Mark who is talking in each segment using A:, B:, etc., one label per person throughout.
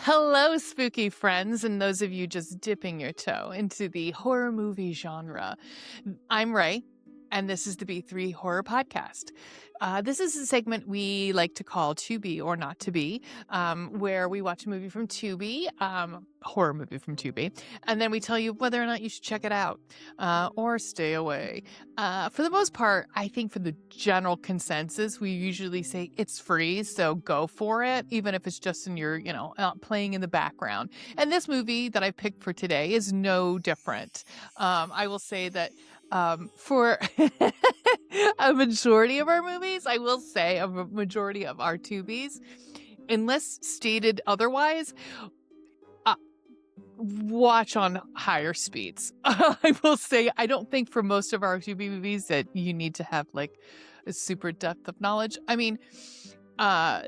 A: Hello, spooky friends, and those of you just dipping your toe into the horror movie genre. I'm Ray, and this is the B3 Horror Podcast. This is a segment we like to call Tubi or Not Tubi, where we watch a movie from Tubi, horror movie from Tubi, and then we tell you whether or not you should check it out or stay away. For the most part, I think for the general consensus, we usually say it's free, so go for it, even if it's just in your, playing in the background. And this movie that I picked for today is no different. I will say that for a majority of our movies, I will say a majority of our Tubies, unless stated otherwise, watch on higher speeds. I will say, I don't think for most of our Tubi movies that you need to have like a super depth of knowledge. I mean,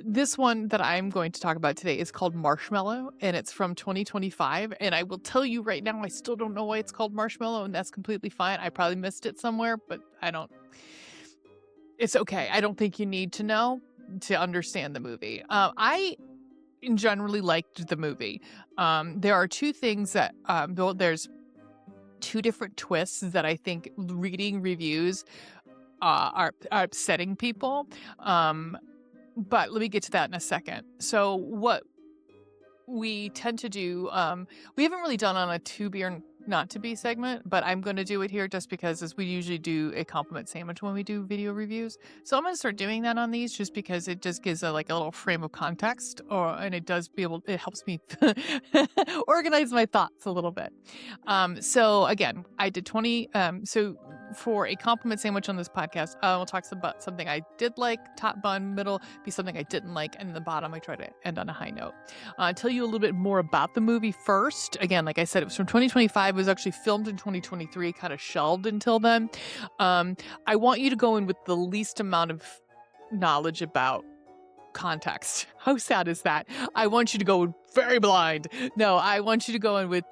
A: this one that I'm going to talk about today is called Marshmallow, and it's from 2025. And I will tell you right now, I still don't know why it's called Marshmallow, and that's completely fine. I probably missed it somewhere, but it's okay. I don't think you need to know to understand the movie. I generally liked the movie. There are two things that, there's two different twists that I think reading reviews are upsetting people. But let me get to that in a second. So what we tend to do, we haven't really done on a Tubi or Not Tubi segment, but I'm going to do it here just because as we usually do a compliment sandwich when we do video reviews. So I'm going to start doing that on these just because it just gives a little frame of context, and it helps me organize my thoughts a little bit. So again, I did 20, so for a compliment sandwich on this podcast, we'll talk about something I did like, top, bun, middle, be something I didn't like, and in the bottom, I try to end on a high note. I'll tell you a little bit more about the movie first. Again, like I said, it was from 2025. It was actually filmed in 2023, kind of shelved until then. I want you to go in with the least amount of knowledge about context. How sad is that? I want you to go very blind. No, I want you to go in with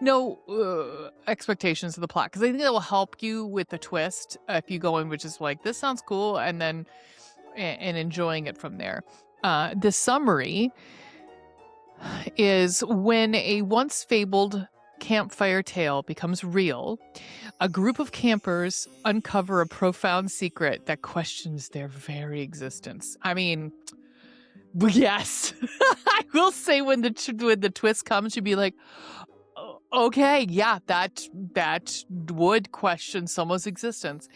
A: no expectations of the plot, because I think that will help you with the twist if you go in with just this sounds cool, and then and enjoying it from there. The summary is when a once-fabled campfire tale becomes real, a group of campers uncover a profound secret that questions their very existence. I mean, yes. I will say when the twist comes, you'd be like, okay, yeah, that would question someone's existence.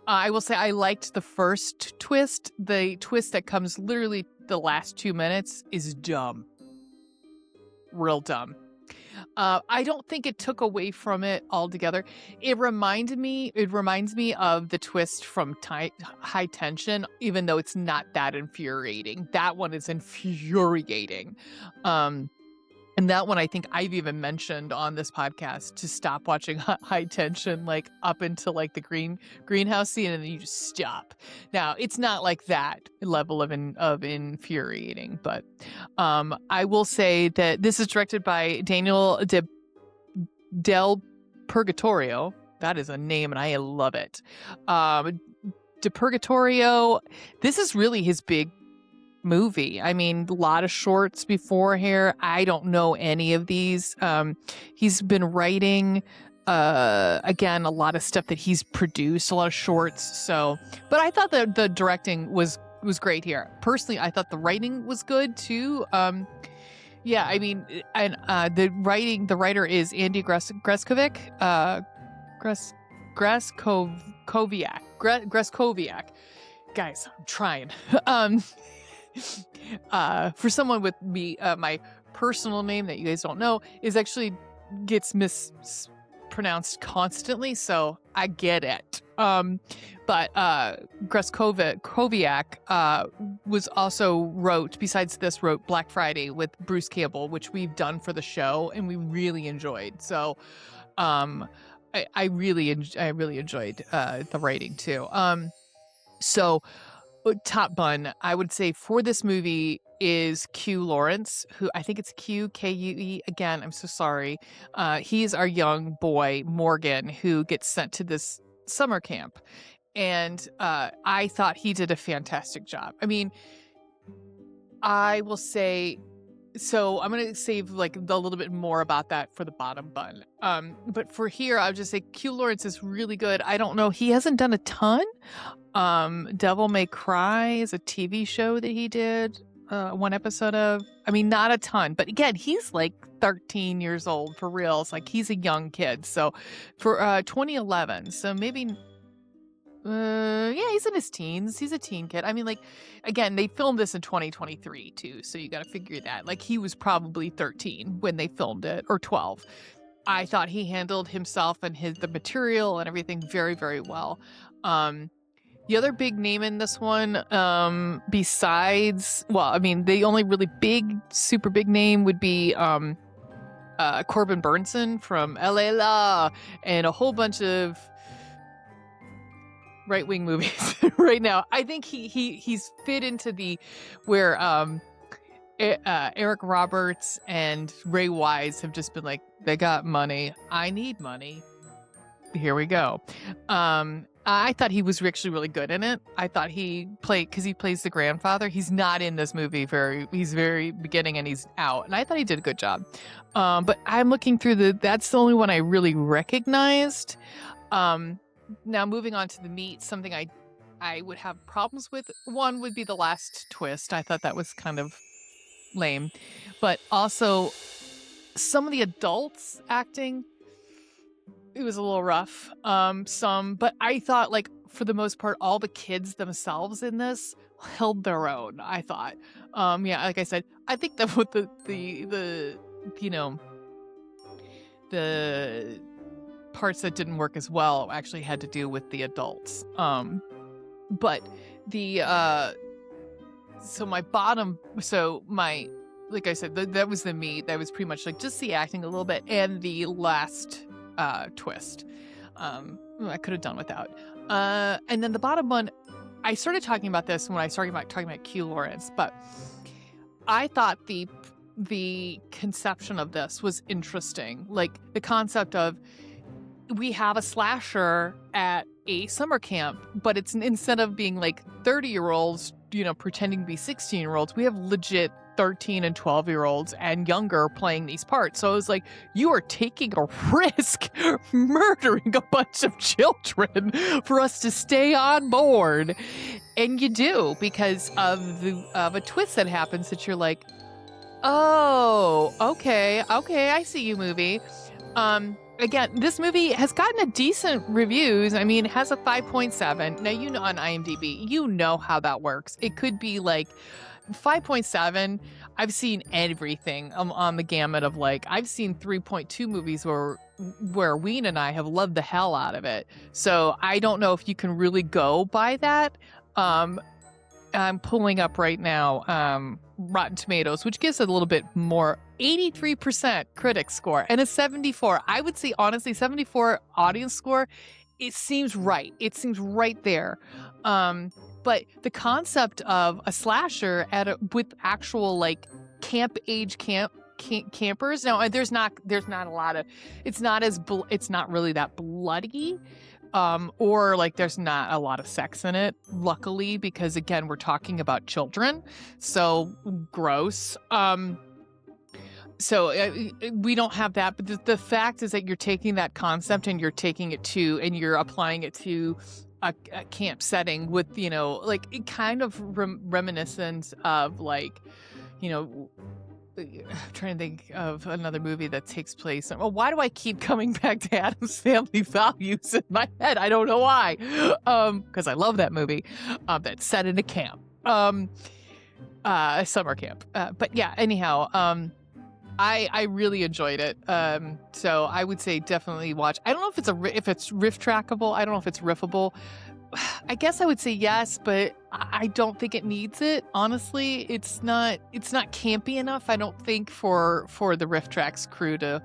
A: I will say I liked the first twist. The twist that comes literally the last 2 minutes is dumb. Real dumb. I don't think it took away from it altogether. It reminds me of the twist from High Tension, even though it's not that infuriating. That one is infuriating. And that one, I think I've even mentioned on this podcast to stop watching High Tension, up until the greenhouse scene, and then you just stop. Now, it's not like that level of infuriating, but I will say that this is directed by Daniel Del Purgatorio. That is a name, and I love it. De Purgatorio. This is really his big movie. I mean, a lot of shorts before here. I don't know any of these. He's been writing, again, a lot of stuff that he's produced, a lot of shorts. But I thought that the directing was great here. Personally, I thought the writing was good too. Yeah, I mean, and the writer is Andy Greskovic. Greskoviak. Guys, I'm trying. For someone with me, my personal name that you guys don't know gets mispronounced constantly, so I get it. But Greskoviak was also wrote Black Friday with Bruce Campbell, which we've done for the show, and we really enjoyed. So, I really enjoyed the writing too. So. Top bun, I would say for this movie is Q Lawrence, who I think it's Quue. Again, I'm so sorry. He's our young boy, Morgan, who gets sent to this summer camp. And I thought he did a fantastic job. I mean, I will say So I'm gonna save like a little bit more about that for the bottom bun. But for here, I'll just say Q Lawrence is really good. I don't know, he hasn't done a ton. Devil May Cry is a TV show that he did one episode of. I mean, not a ton, but again, he's like 13 years old for real. It's like he's a young kid. So for 2011, so maybe yeah, he's in his teens. He's a teen kid. I mean, like, again, they filmed this in 2023 too, so you got to figure that. Like, he was probably 13 when they filmed it, or 12. I thought he handled himself and the material and everything very, very well. The other big name in this one, besides, well, I mean, the only really big, super big name would be Corbin Burnson from LA Law and a whole bunch of right-wing movies right now. I think he's fit into the where Eric Roberts and Ray Wise have just been like, they got money, I need money, here we go. I thought he was actually really good in it. I thought he played, because he plays the grandfather. He's not in this movie he's very beginning and he's out. And I thought he did a good job. But I'm looking through that's the only one I really recognized. Now moving on to the meat, something I would have problems with. One would be the last twist. I thought that was kind of lame. But also some of the adults acting, it was a little rough. But I thought, like, for the most part, all the kids themselves in this held their own, I thought. Yeah, like I said, I think that with the you know, the parts that didn't work as well actually had to do with the adults. But the like I said, that was the meat. That was pretty much like just the acting a little bit and the last twist. I could have done without. And then the bottom one, I started talking about this when I started talking about Q Lawrence, but I thought the conception of this was interesting. Like the concept of, we have a slasher at a summer camp, but it's instead of being like 30-year-olds, pretending to be 16-year-olds, we have legit 13 and 12-year-olds and younger playing these parts. So it was like, you are taking a risk murdering a bunch of children for us to stay on board. And you do, because of a twist that happens that you're like, oh, okay, I see you, movie. Again, this movie has gotten a decent reviews. I mean, it has a 5.7. Now, on IMDb, you know how that works. It could be like 5.7. I've seen everything on the gamut of, like, I've seen 3.2 movies where Ween and I have loved the hell out of it. So I don't know if you can really go by that. I'm pulling up right now Rotten Tomatoes, which gives it a little bit more. 83% critic score and a 74. I would say, honestly, 74 audience score. It seems right. It seems right there. But the concept of a slasher with actual, like, campers. Now, there's not a lot of. It's not really that bloody. Or like there's not a lot of sex in it, luckily, because again, we're talking about children. So gross. So we don't have that, but the fact is that you're taking that concept and you're applying it to a camp setting with, like, it kind of reminiscent of, like, I'm trying to think of another movie that takes place. Well, why do I keep coming back to Addams Family Values in my head? I don't know why. Because I love that movie. That's set in a camp. A summer camp. But yeah, anyhow, I really enjoyed it. So I would say definitely watch. I don't know if it's riff trackable. I don't know if it's riffable. I guess I would say yes, but I don't think it needs it. Honestly, it's not campy enough, I don't think, for the Riff Tracks crew to.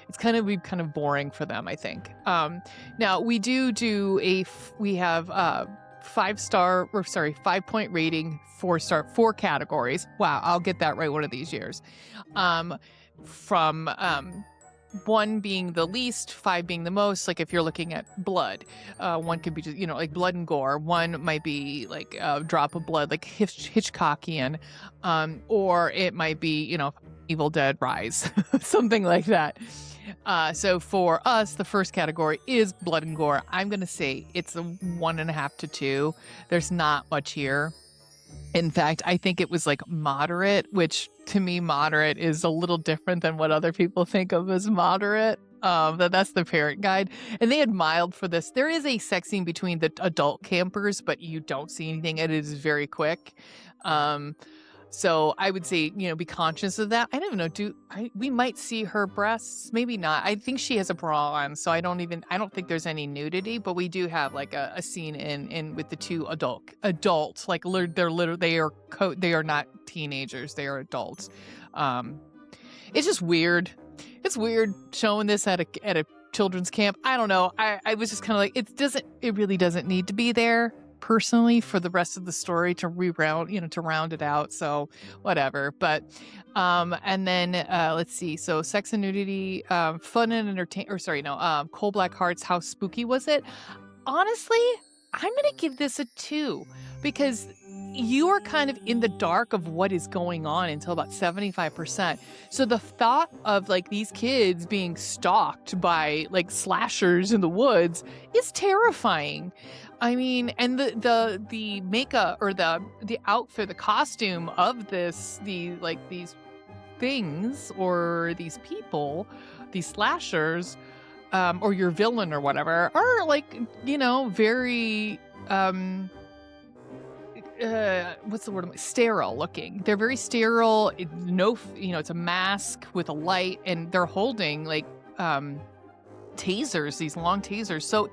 A: It's kind of boring for them, I think. Now we we have 5-point rating, 4-star, 4 categories. Wow, I'll get that right one of these years. From 1 being the least, 5 being the most. Like if you're looking at blood, 1 could be just, like blood and gore. 1 might be like a drop of blood, like Hitchcockian, or it might be, Evil Dead Rise, something like that. So for us, the first category is blood and gore. I'm going to say it's a 1.5 to 2. There's not much here. In fact, I think it was like moderate, which to me, moderate is a little different than what other people think of as moderate. That's the parent guide. And they had mild for this. There is a sex scene between the adult campers, but you don't see anything. And it is very quick. So I would say, be conscious of that. I don't know. We might see her breasts, maybe not. I think she has a bra on, so I don't think there's any nudity, but we do have like a scene in with the 2 adults, like they are not teenagers, they are adults. It's just weird. It's weird showing this at a children's camp. I don't know. I was just kind of like, it really doesn't need to be there, personally, for the rest of the story to round it out. So whatever. But and then let's see. So sex and nudity, fun and Coal Black Hearts, how spooky was it? Honestly, I'm gonna give this a 2 because you are kind of in the dark of what is going on until about 75%. So the thought of like these kids being stalked by like slashers in the woods is terrifying. I mean, and the makeup or the outfit, the costume of these things or these people, these slashers, or your villain or whatever, are like, very what's the word? Sterile looking. They're very sterile. It's a mask with a light, and they're holding like tasers, these long tasers. So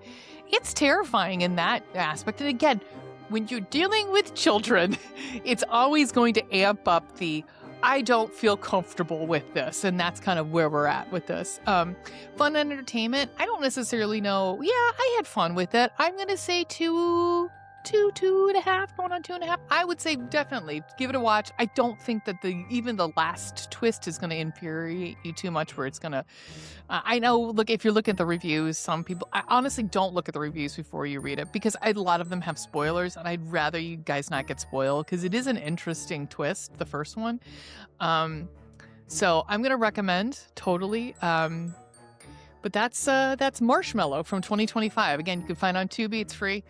A: it's terrifying in that aspect. And again, when you're dealing with children, it's always going to amp up the I don't feel comfortable with this. And that's kind of where we're at with this. Fun and entertainment. I don't necessarily know. Yeah, I had fun with it. I'm going to say 2.5, going on 2.5. I would say definitely give it a watch. I don't think that even the last twist is going to infuriate you too much where it's going to, I know, look, if you're looking at the reviews, some people, I honestly don't look at the reviews before you read it because a lot of them have spoilers and I'd rather you guys not get spoiled because it is an interesting twist, the first one. So I'm going to recommend totally. But that's Marshmellow from 2025. Again, you can find on Tubi. It's free.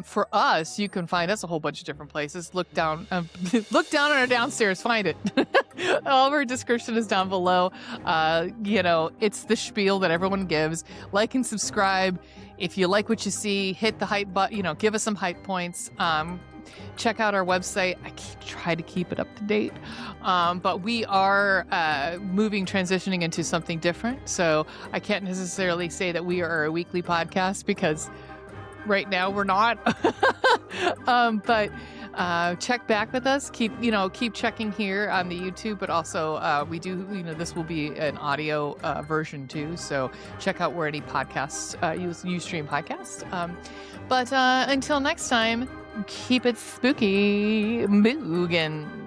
A: For us, you can find us a whole bunch of different places. Look down on our downstairs. Find it. All of our description is down below. It's the spiel that everyone gives. Like and subscribe. If you like what you see, hit the hype button. Give us some hype points. Check out our website. I try to keep it up to date. But we are transitioning into something different. So I can't necessarily say that we are a weekly podcast because right now we're not. But check back with us. Keep checking here on the YouTube, but also we do, this will be an audio version too. So check out where any podcasts, you stream podcasts. But until next time, keep it spooky, Mugen.